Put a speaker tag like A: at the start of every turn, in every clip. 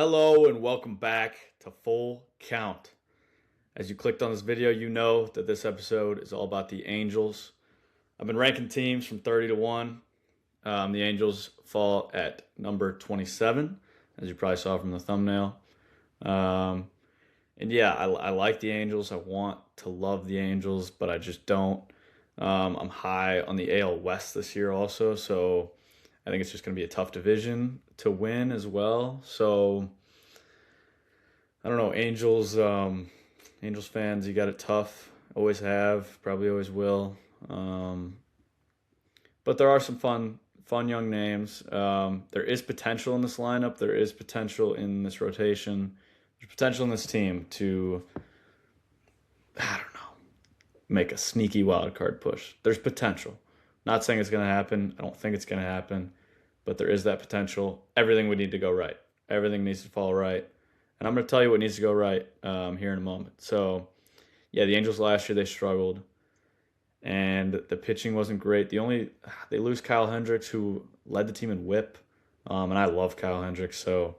A: Hello and welcome back to Full Count. As you clicked on this video, you know that this episode is all about the Angels. I've been ranking teams from 30 to 1. The Angels fall at number 27, as you probably saw from the thumbnail. Um, and yeah, I like the Angels. I want to love the Angels, but I just don't. I'm high on the AL West this year also, so I think it's just going to be a tough division to win as well. So I don't know, Angels fans, you got it tough. Always have, probably always will. Um, but there are some fun young names. There is potential in this lineup. There is potential in this rotation. There's potential in this team to, I don't know, make a sneaky wild card push. There's potential. Not saying it's going to happen. I don't think it's going to happen, but there is that potential. Everything would need to go right. Everything needs to fall right. And I'm going to tell you what needs to go right here in a moment. So, yeah, the Angels last year, they struggled. And the pitching wasn't great. They lose Kyle Hendricks, who led the team in WHIP. And I love Kyle Hendricks, so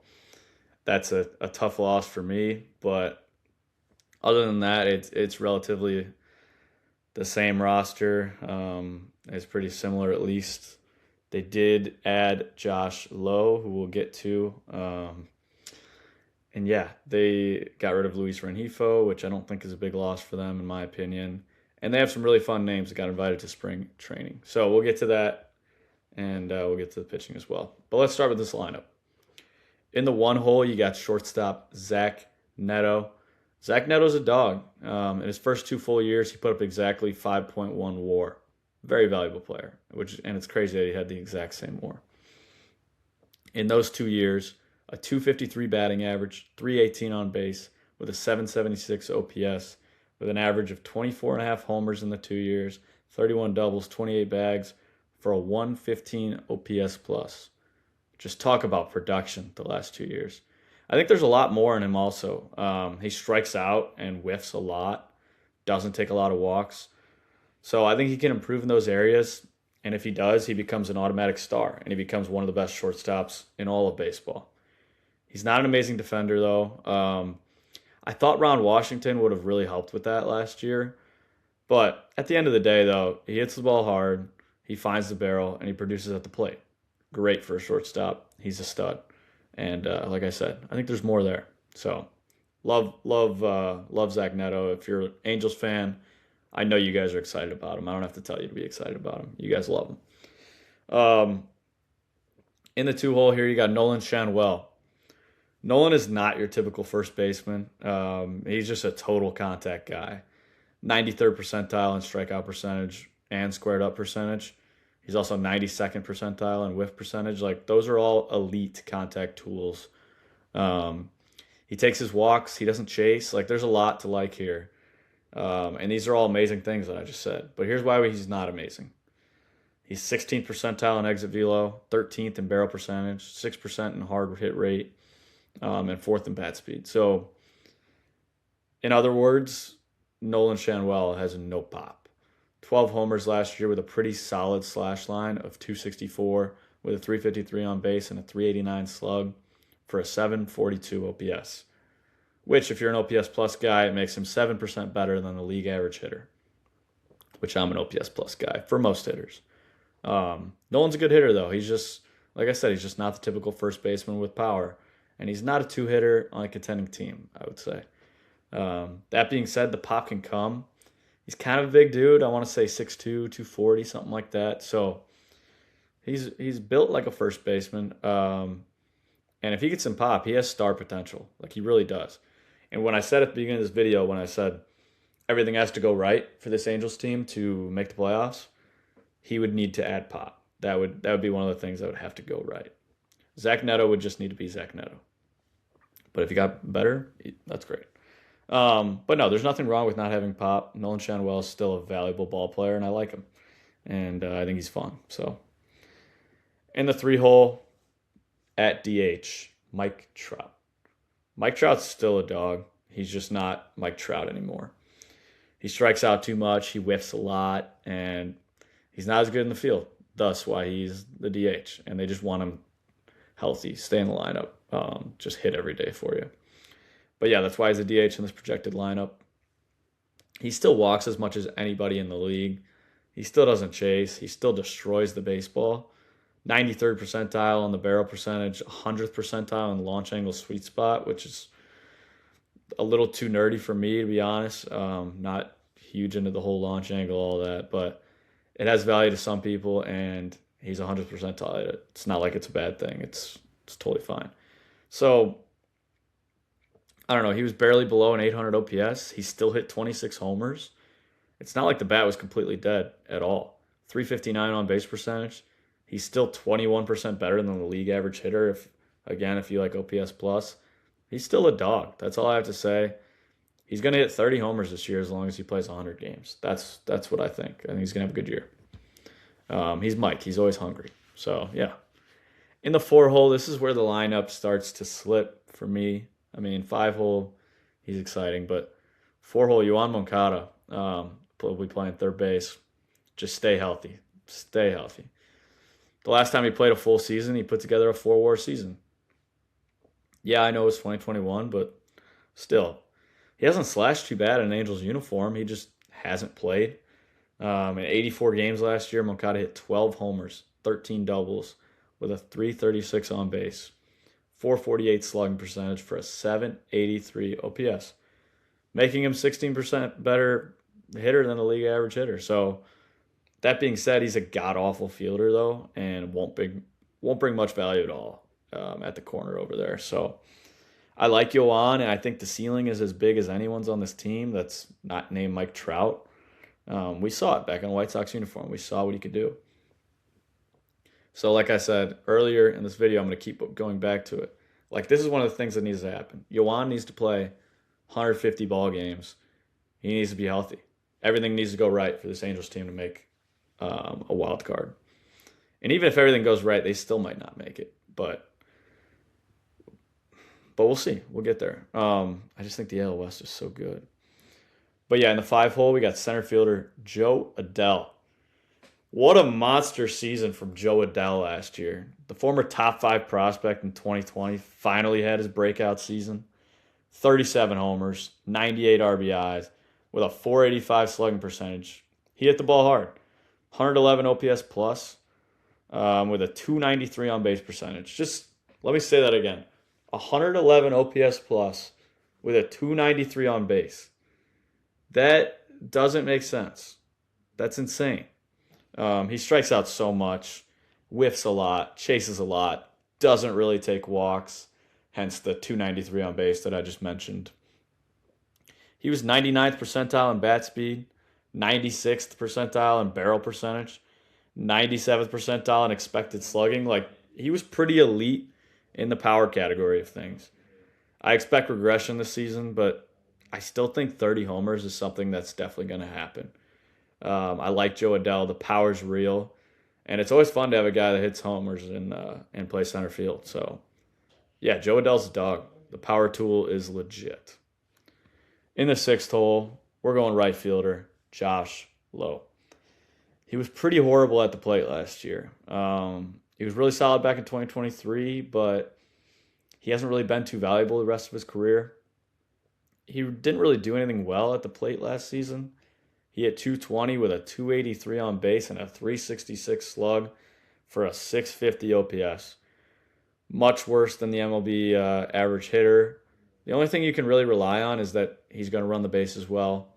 A: that's a tough loss for me. But other than that, it's relatively the same roster. It's pretty similar, at least. They did add Josh Lowe, who we'll get to. And yeah, they got rid of Luis Rengifo, which I don't think is a big loss for them, in my opinion. And they have some really fun names that got invited to spring training. So we'll get to that, and we'll get to the pitching as well. But let's start with this lineup. In the one hole, you got shortstop Zach Neto. Zach Neto's a dog. In his first 2 full years, he put up exactly 5.1 WAR. Very valuable player, and it's crazy that he had the exact same WAR. In those 2 years, a 253 batting average, 318 on base, with a 776 OPS, with an average of 24 and a half homers in the 2 years, 31 doubles, 28 bags, for a 115 OPS plus. Just talk about production the last 2 years. I think there's a lot more in him also. He strikes out and whiffs a lot, doesn't take a lot of walks. So I think he can improve in those areas. And if he does, he becomes an automatic star, and he becomes one of the best shortstops in all of baseball. He's not an amazing defender, though. I thought Ron Washington would have really helped with that last year. But at the end of the day, though, he hits the ball hard, he finds the barrel, and he produces at the plate. Great for a shortstop. He's a stud. And like I said, I think there's more there. So love Zach Neto. If you're an Angels fan, I know you guys are excited about him. I don't have to tell you to be excited about him. You guys love him. In the 2 hole here, you got Nolan Schanuel. Nolan is not your typical first baseman. He's just a total contact guy. 93rd percentile in strikeout percentage and squared up percentage. He's also 92nd percentile in whiff percentage. Like, those are all elite contact tools. He takes his walks. He doesn't chase. Like, there's a lot to like here. And these are all amazing things that I just said. But here's why he's not amazing. He's 16th percentile in exit velo, 13th in barrel percentage, 6% in hard hit rate, and 4th in bat speed. So, in other words, Nolan Schanuel has no pop. 12 homers last year with a pretty solid slash line of 264, with a 353 on base and a 389 slug for a 742 OPS. Which, if you're an OPS plus guy, it makes him 7% better than the league average hitter. Which I'm an OPS plus guy for most hitters. Nolan's a good hitter, though. He's just, like I said, he's just not the typical first baseman with power. And he's not a 2-hitter on a contending team, I would say. That being said, the pop can come. He's kind of a big dude. I want to say 6'2", 240, something like that. So he's built like a first baseman. And if he gets some pop, he has star potential. Like, he really does. And when I said at the beginning of this video, when I said everything has to go right for this Angels team to make the playoffs, he would need to add pop. That would be one of the things that would have to go right. Zach Neto would just need to be Zach Neto. But if he got better, that's great. But no, there's nothing wrong with not having pop. Nolan Schanuel is still a valuable ball player, and I like him. And I think he's fun. So, in the 3 hole, at DH, Mike Trout. Mike Trout's still a dog. He's just not Mike Trout anymore. He strikes out too much. He whiffs a lot, and he's not as good in the field. Thus, why he's the DH, and they just want him healthy, stay in the lineup, just hit every day for you. But yeah, that's why he's a DH in this projected lineup. He still walks as much as anybody in the league. He still doesn't chase. He still destroys the baseball. 93rd percentile on the barrel percentage, 100th percentile in the launch angle sweet spot, which is a little too nerdy for me, to be honest. Not huge into the whole launch angle, all that, but it has value to some people, and he's 100th percentile at it. It's not like it's a bad thing. It's totally fine. So I don't know. He was barely below an 800 OPS. He still hit 26 homers. It's not like the bat was completely dead at all. 359 on base percentage. He's still 21% better than the league average hitter. If you like OPS plus, he's still a dog. That's all I have to say. He's going to hit 30 homers this year as long as he plays 100 games. That's what I think. I think he's going to have a good year. He's Mike. He's always hungry. So, yeah. In the 4-hole, this is where the lineup starts to slip for me. I mean, 5-hole, he's exciting, but 4-hole, Yoan Moncada will be playing third base. Just stay healthy. Stay healthy. The last time he played a full season, he put together a 4-WAR season. Yeah, I know it's 2021, but still. He hasn't slashed too bad in an Angels uniform. He just hasn't played. In 84 games last year, Moncada hit 12 homers, 13 doubles, with a 336 on base, 448 slugging percentage for a 783 OPS, making him 16% better hitter than the league average hitter. So that being said, he's a god-awful fielder, though, and won't bring much value at all at the corner over there. So I like Yoan, and I think the ceiling is as big as anyone's on this team that's not named Mike Trout. We saw it back in the White Sox uniform. We saw what he could do. So like I said earlier in this video, I'm going to keep going back to it. Like, this is one of the things that needs to happen. Yoan needs to play 150 ball games. He needs to be healthy. Everything needs to go right for this Angels team to make a wild card. And even if everything goes right, they still might not make it. But we'll see. We'll get there. I just think the AL West is so good. But yeah, in the 5-hole, we got center fielder Jo Adell. What a monster season from Jo Adell last year. The former top 5 prospect in 2020 finally had his breakout season. 37 homers, 98 RBIs, with a 485 slugging percentage. He hit the ball hard. 111 OPS plus, with a 293 on base percentage. Just let me say that again. 111 OPS plus with a 293 on base. That doesn't make sense. That's insane. He strikes out so much, whiffs a lot, chases a lot, doesn't really take walks, hence the 293 on base that I just mentioned. He was 99th percentile in bat speed, 96th percentile in barrel percentage, 97th percentile in expected slugging. Like, he was pretty elite in the power category of things. I expect regression this season, but I still think 30 homers is something that's definitely going to happen. I like Jo Adell. The power's real. And it's always fun to have a guy that hits homers and plays center field. So, yeah, Jo Adell's a dog. The power tool is legit. In the 6th hole, we're going right fielder, Josh Lowe. He was pretty horrible at the plate last year. He was really solid back in 2023, but he hasn't really been too valuable the rest of his career. He didn't really do anything well at the plate last season. He hit 220 with a 283 on base and a 366 slug for a 650 OPS. Much worse than the MLB average hitter. The only thing you can really rely on is that he's going to run the bases well.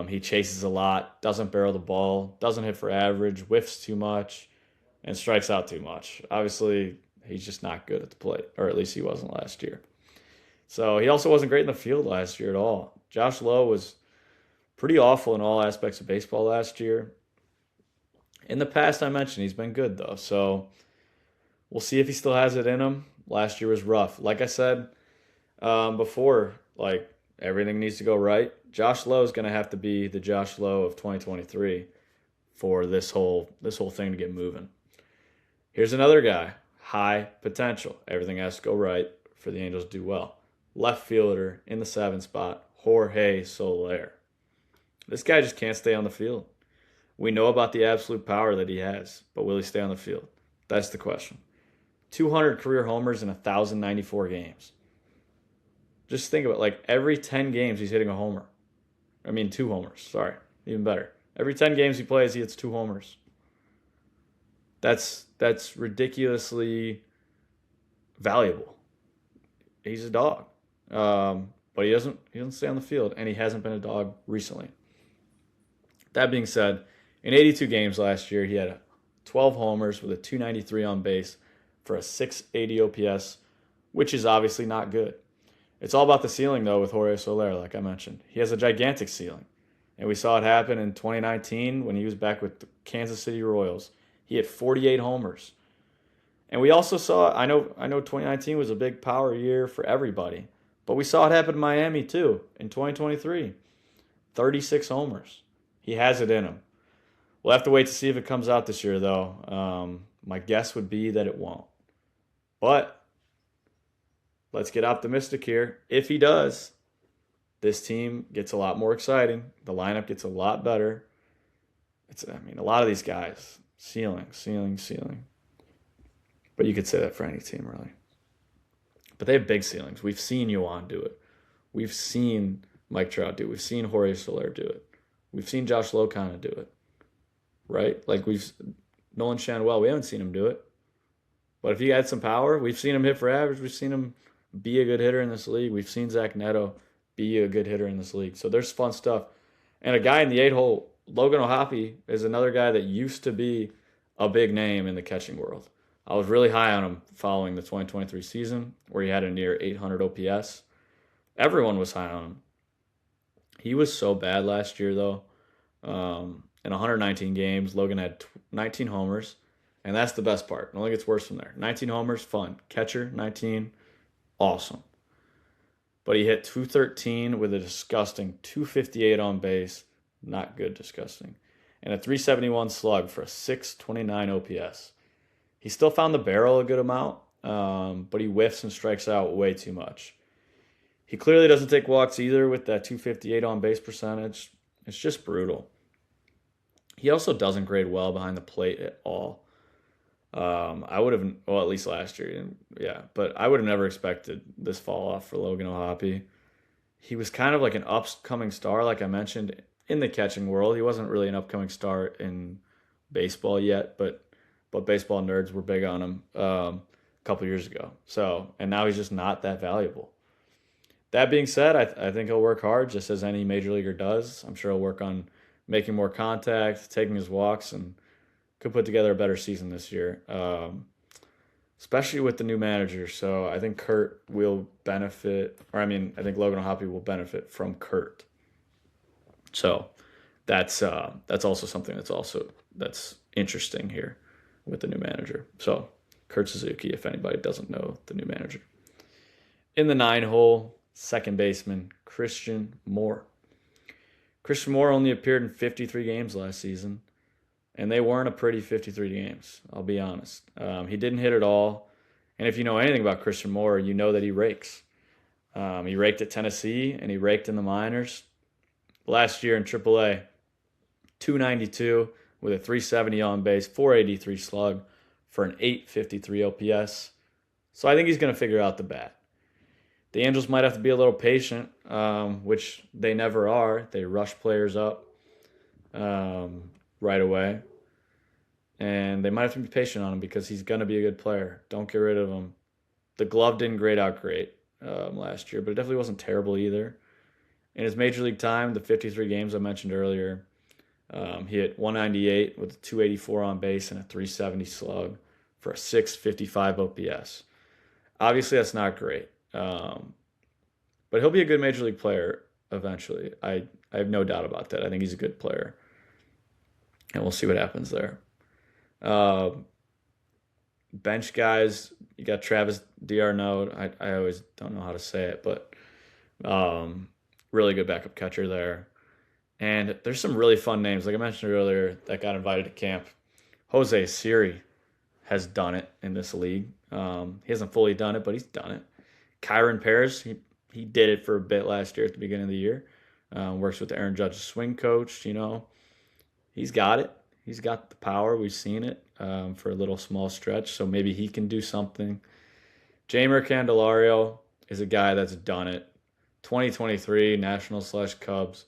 A: He chases a lot, doesn't barrel the ball, doesn't hit for average, whiffs too much, and strikes out too much. Obviously, he's just not good at the plate, or at least he wasn't last year. So he also wasn't great in the field last year at all. Josh Lowe was pretty awful in all aspects of baseball last year. In the past, I mentioned he's been good, though. So we'll see if he still has it in him. Last year was rough. Like I said before, like, everything needs to go right. Josh Lowe is going to have to be the Josh Lowe of 2023 for this whole thing to get moving. Here's another guy. High potential. Everything has to go right for the Angels to do well. Left fielder in the 7th spot, Jorge Soler. This guy just can't stay on the field. We know about the absolute power that he has, but will he stay on the field? That's the question. 200 career homers in 1,094 games. Just think about it, like every 10 games he's hitting a homer. I mean, 2 homers. Sorry, even better. Every 10 games he plays, he hits 2 homers. That's ridiculously valuable. He's a dog, but he doesn't stay on the field, and he hasn't been a dog recently. That being said, in 82 games last year, he had 12 homers with a 293 on base for a 680 OPS, which is obviously not good. It's all about the ceiling, though, with Jorge Soler, like I mentioned. He has a gigantic ceiling. And we saw it happen in 2019 when he was back with the Kansas City Royals. He hit 48 homers. And we also saw, I know 2019 was a big power year for everybody, but we saw it happen in Miami too in 2023. 36 homers. He has it in him. We'll have to wait to see if it comes out this year, though. My guess would be that it won't. But let's get optimistic here. If he does, this team gets a lot more exciting. The lineup gets a lot better. A lot of these guys, ceiling. But you could say that for any team, really. But they have big ceilings. We've seen Yoan do it. We've seen Mike Trout do it. We've seen Jorge Soler do it. We've seen Josh Locana do it. Right? Like Nolan Schanuel, we haven't seen him do it. But if he had some power, we've seen him hit for average. We've seen him be a good hitter in this league. We've seen Zach Neto be a good hitter in this league. So there's fun stuff. And a guy in the 8-hole, Logan O'Hoppe, is another guy that used to be a big name in the catching world. I was really high on him following the 2023 season where he had a near 800 OPS. Everyone was high on him. He was so bad last year, though. In 119 games, Logan had 19 homers, and that's the best part. It only gets worse from there. 19 homers, fun. Catcher, 19, awesome. But he hit 213 with a disgusting 258 on base. Not good, disgusting. And a 371 slug for a 629 OPS. He still found the barrel a good amount, but he whiffs and strikes out way too much. He clearly doesn't take walks either with that 258 on base percentage. It's just brutal. He also doesn't grade well behind the plate at all. I would have, well, at least last year, yeah, but I would have never expected this fall off for Logan O'Hoppe. He was kind of like an upcoming star, like I mentioned, in the catching world. He wasn't really an upcoming star in baseball yet, but baseball nerds were big on him a couple years ago. So, and now he's just not that valuable. That being said, I think he'll work hard, just as any major leaguer does. I'm sure he'll work on making more contact, taking his walks, and could put together a better season this year, especially with the new manager. So I think Kurt will benefit, I think Logan O'Hoppe will benefit from Kurt. So that's also something that's interesting here with the new manager. So Kurt Suzuki, if anybody doesn't know the new manager. In the 9-hole, second baseman Christian Moore. Christian Moore only appeared in 53 games last season, and they weren't a pretty 53 games, I'll be honest. He didn't hit at all, and if you know anything about Christian Moore, you know that he rakes. He raked at Tennessee, and he raked in the minors. Last year in AAA, 292 with a 370 on base, 483 slug for an 853 OPS. So I think he's going to figure out the bat. The Angels might have to be a little patient, which they never are. They rush players up right away. And they might have to be patient on him because he's going to be a good player. Don't get rid of him. The glove didn't grade out great last year, but it definitely wasn't terrible either. In his major league time, the 53 games I mentioned earlier, he hit 198 with a 284 on base and a 370 slug for a 655 OPS. Obviously, that's not great. But he'll be a good major league player eventually. I have no doubt about that. I think he's a good player. And we'll see what happens there. Bench guys, you got Travis d'Arnaud. I always don't know how to say it, but really good backup catcher there. And there's some really fun names. Like I mentioned earlier, that got invited to camp. Jose Siri has done it in this league. He hasn't fully done it, but he's done it. Kyron Paris, he did it for a bit last year at the beginning of the year. Works with Aaron Judge's swing coach, He's got it. He's got the power. We've seen it for a little small stretch, so maybe he can do something. Jeimer Candelario is a guy that's done it. 2023 Nationals/Cubs.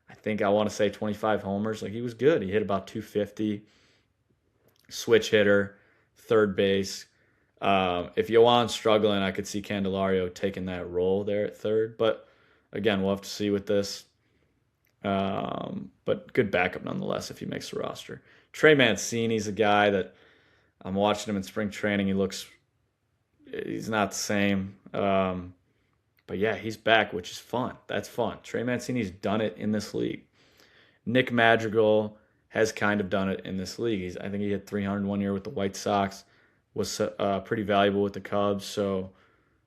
A: I think I want to say 25 homers. Like, he was good. He hit about 250. Switch hitter, third base. If Yoan's struggling, I could see Candelario taking that role there at third. But again, we'll have to see with this. But good backup nonetheless if he makes the roster. Trey Mancini's a guy that I'm watching him in spring training. He's not the same. But yeah, he's back, which is fun. That's fun. Trey Mancini's done it in this league. Nick Madrigal has kind of done it in this league. I think he hit 300 one year with the White Sox, was pretty valuable with the Cubs. So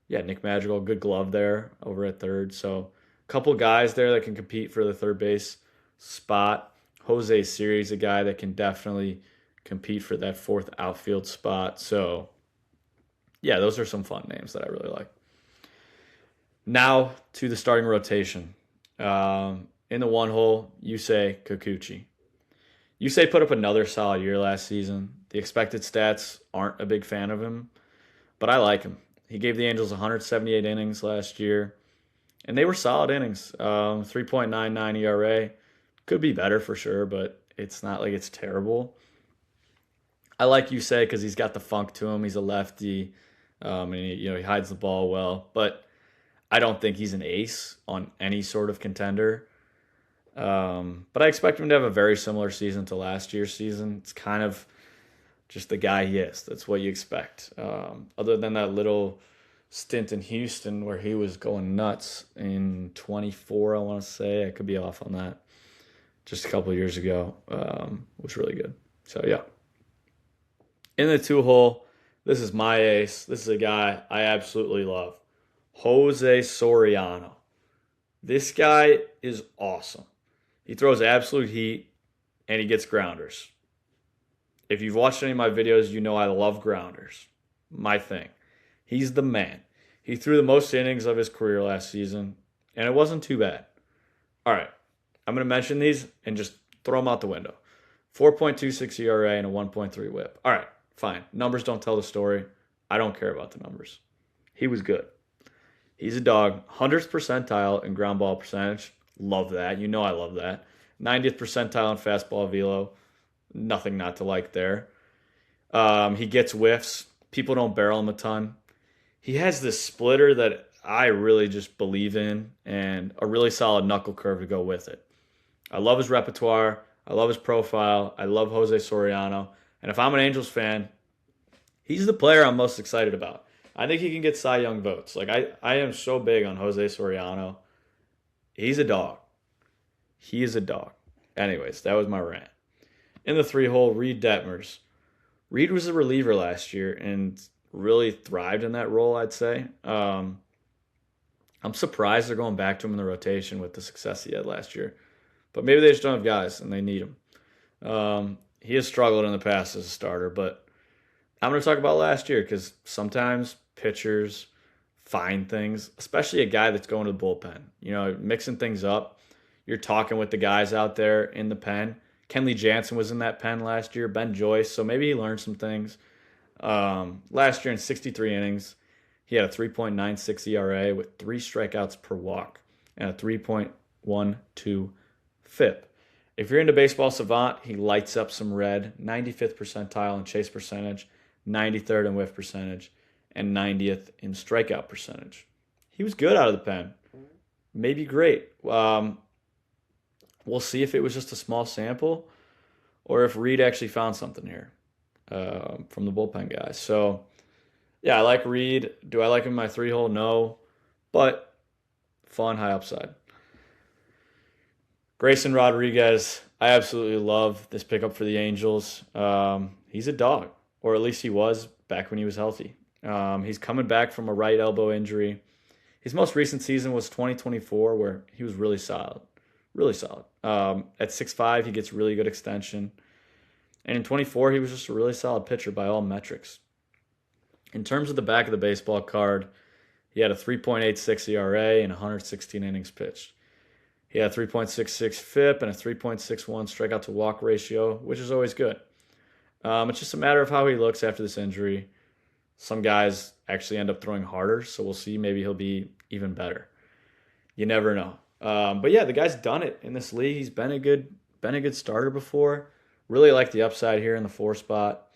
A: yeah, Nick Madrigal, good glove there over at third. So a couple guys there that can compete for the third base spot. Jose Siri's a guy that can definitely compete for that fourth outfield spot. So yeah, those are some fun names that I really like. Now to the starting rotation. In the one hole, Yusei Kikuchi. Yusei put up another solid year last season. The expected stats aren't a big fan of him, but I like him. He gave the Angels 178 innings last year, and they were solid innings. 3.99 ERA. Could be better for sure, but it's not like it's terrible. I like Yusei because he's got the funk to him. He's a lefty, and he hides the ball well, but I don't think he's an ace on any sort of contender. But I expect him to have a very similar season to last year's season. It's kind of just the guy he is. That's what you expect. Other than that little stint in Houston where he was going nuts in 24, I want to say. I could be off on that. Just a couple of years ago. Was really good. So, yeah. In the two hole, this is my ace. This is a guy I absolutely love. Jose Soriano. This guy is awesome. He throws absolute heat, and he gets grounders. If you've watched any of my videos, you know I love grounders. My thing. He's the man. He threw the most innings of his career last season, and it wasn't too bad. All right, I'm going to mention these and just throw them out the window. 4.26 ERA and a 1.3 whip. All right, fine. Numbers don't tell the story. I don't care about the numbers. He was good. He's a dog. 100th percentile in ground ball percentage. Love that. You know I love that. 90th percentile in fastball velo. Nothing not to like there. He gets whiffs. People don't barrel him a ton. He has this splitter that I really just believe in and a really solid knuckle curve to go with it. I love his repertoire. I love his profile. I love Jose Soriano. And if I'm an Angels fan, he's the player I'm most excited about. I think he can get Cy Young votes. Like, I am so big on Jose Soriano. He's a dog. He is a dog. Anyways, that was my rant. In the three hole, Reed Detmers. Reed was a reliever last year and really thrived in that role, I'd say. I'm surprised they're going back to him in the rotation with the success he had last year. But maybe they just don't have guys and they need him. He has struggled in the past as a starter, but I'm going to talk about last year because sometimes pitchers find things, especially a guy that's going to the bullpen. Mixing things up. You're talking with the guys out there in the pen. Kenley Jansen was in that pen last year, Ben Joyce, so maybe he learned some things. Last year in 63 innings, he had a 3.96 ERA with 3 strikeouts per walk and a 3.12 FIP. If you're into Baseball Savant, he lights up some red. 95th percentile in chase percentage, 93rd in whiff percentage, and 90th in strikeout percentage. He was good out of the pen. Maybe great. We'll see if it was just a small sample or if Reed actually found something here from the bullpen guys. So, yeah, I like Reed. Do I like him in my three hole? No. But fun, high upside. Grayson Rodriguez, I absolutely love this pickup for the Angels. He's a dog, or at least he was back when he was healthy. He's coming back from a right elbow injury. His most recent season was 2024, where he was really solid. Really solid. At 6'5", he gets really good extension. And in 24, he was just a really solid pitcher by all metrics. In terms of the back of the baseball card, he had a 3.86 ERA and 116 innings pitched. He had 3.66 FIP and a 3.61 strikeout to walk ratio, which is always good. It's just a matter of how he looks after this injury. Some guys actually end up throwing harder, so we'll see. Maybe he'll be even better. You never know. But yeah, the guy's done it in this league. He's been a good starter before. Really like the upside here in the 4 spot.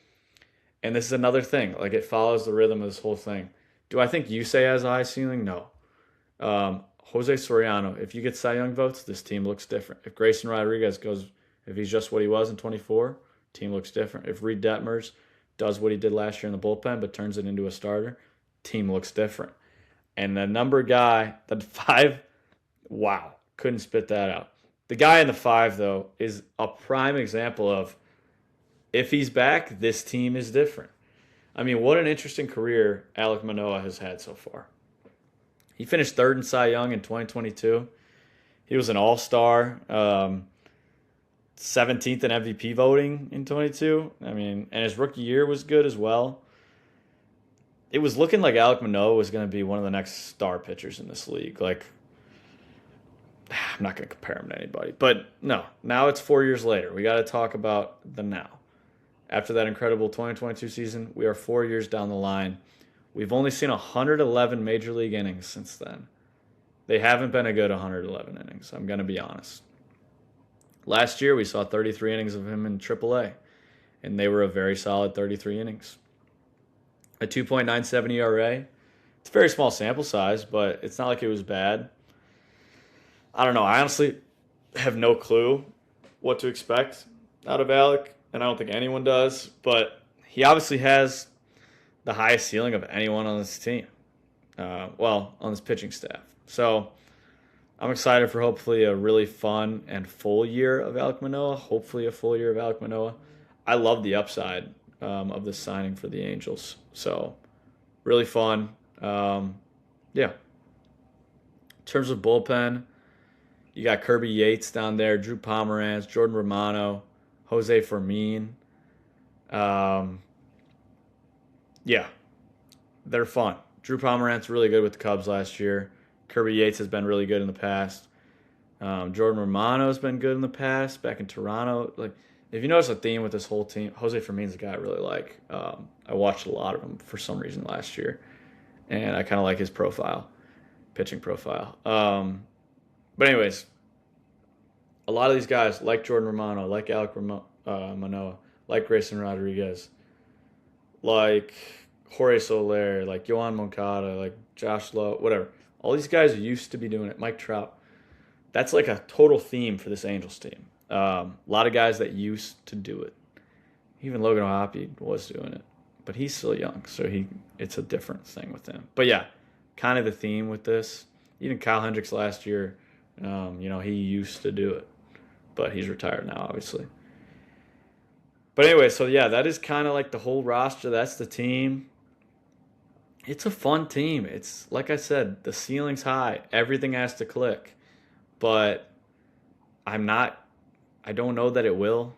A: And this is another thing. Like, it follows the rhythm of this whole thing. Do I think Yusei has a high ceiling? No. Jose Soriano, if you get Cy Young votes, this team looks different. If Grayson Rodriguez goes, if he's just what he was in 24, team looks different. If Reed Detmers does what he did last year in the bullpen but turns it into a starter, team looks different. And the number guy, the 5, wow, couldn't spit that out. The guy in the 5, though, is a prime example of, if he's back, this team is different. I mean, what an interesting career Alek Manoah has had so far. He finished 3rd in Cy Young in 2022. He was an all-star, 17th in MVP voting in 22. I mean, and his rookie year was good as well. It was looking like Alek Manoah was going to be one of the next star pitchers in this league. Like, I'm not going to compare him to anybody. But no, now it's 4 years later. We got to talk about the now. After that incredible 2022 season, we are 4 years down the line. We've only seen 111 major league innings since then. They haven't been a good 111 innings, I'm going to be honest. Last year, we saw 33 innings of him in AAA, and they were a very solid 33 innings. A 2.97 ERA. It's a very small sample size, but it's not like it was bad. I don't know. I honestly have no clue what to expect out of Alek, and I don't think anyone does, but he obviously has the highest ceiling of anyone on this team. On this pitching staff. So I'm excited for hopefully a really fun and full year of Alek Manoah. Hopefully a full year of Alek Manoah. I love the upside of this signing for the Angels. So really fun. Yeah. In terms of bullpen, you got Kirby Yates down there, Drew Pomeranz, Jordan Romano, Jose Fermin. Yeah, they're fun. Drew Pomeranz really good with the Cubs last year. Kirby Yates has been really good in the past. Jordan Romano has been good in the past, back in Toronto. Like, if you notice a theme with this whole team, Jose Fermin's a guy I really like. I watched a lot of him for some reason last year, and I kind of like his profile, pitching profile. But anyways, a lot of these guys, like Jordan Romano, like Alek Manoah, like Grayson Rodriguez, like Jorge Soler, like Yohan Moncada, like Josh Lowe, whatever. All these guys used to be doing it. Mike Trout. That's like a total theme for this Angels team. A lot of guys that used to do it. Even Logan O'Hoppe was doing it. But he's still young, so it's a different thing with him. But yeah, kind of the theme with this. Even Kyle Hendricks last year, he used to do it. But he's retired now, obviously. But anyway, so yeah, that is kind of like the whole roster. That's the team. It's a fun team. It's, like I said, the ceiling's high. Everything has to click. But I don't know that it will.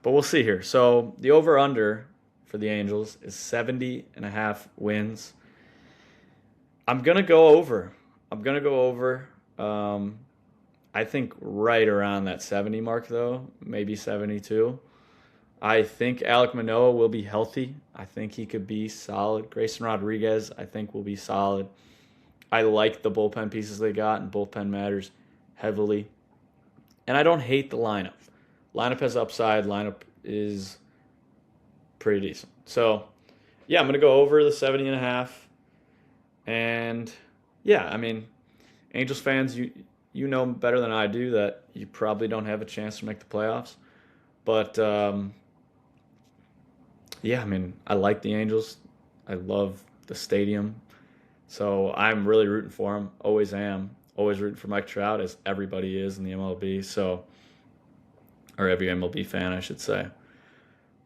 A: But we'll see here. So the over-under for the Angels is 70.5 wins. I'm going to go over. I think right around that 70 mark, though. Maybe 72. I think Alek Manoah will be healthy. I think he could be solid. Grayson Rodriguez, I think, will be solid. I like the bullpen pieces they got, and bullpen matters heavily. And I don't hate the lineup. Lineup has upside. Lineup is pretty decent. So, yeah, I'm going to go over the 70.5. And, yeah, I mean, Angels fans, you know better than I do that you probably don't have a chance to make the playoffs. But, yeah, I mean, I like the Angels. I love the stadium. So I'm really rooting for them. Always am. Always rooting for Mike Trout, as everybody is in the MLB. So, or every MLB fan, I should say.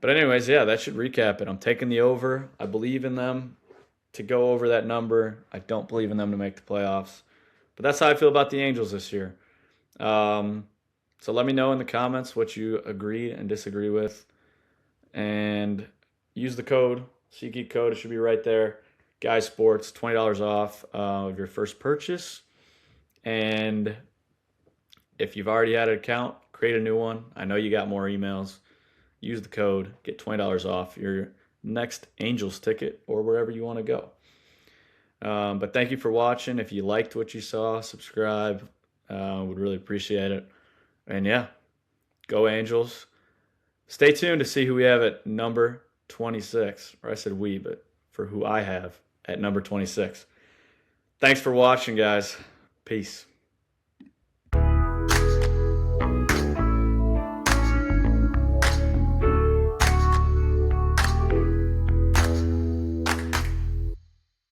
A: But anyways, yeah, that should recap it. I'm taking the over. I believe in them to go over that number. I don't believe in them to make the playoffs. But that's how I feel about the Angels this year. So let me know in the comments what you agree and disagree with. And use the code, SeatGeek code. It should be right there. Guy Sports, $20 off of your first purchase. And if you've already had an account, create a new one. I know you got more emails. Use the code, get $20 off your next Angels ticket or wherever you want to go. But thank you for watching. If you liked what you saw, subscribe. Would really appreciate it. And yeah, go Angels. Stay tuned to see who we have at number 26. Or I said we, but for who I have at number 26. Thanks for watching, guys. Peace.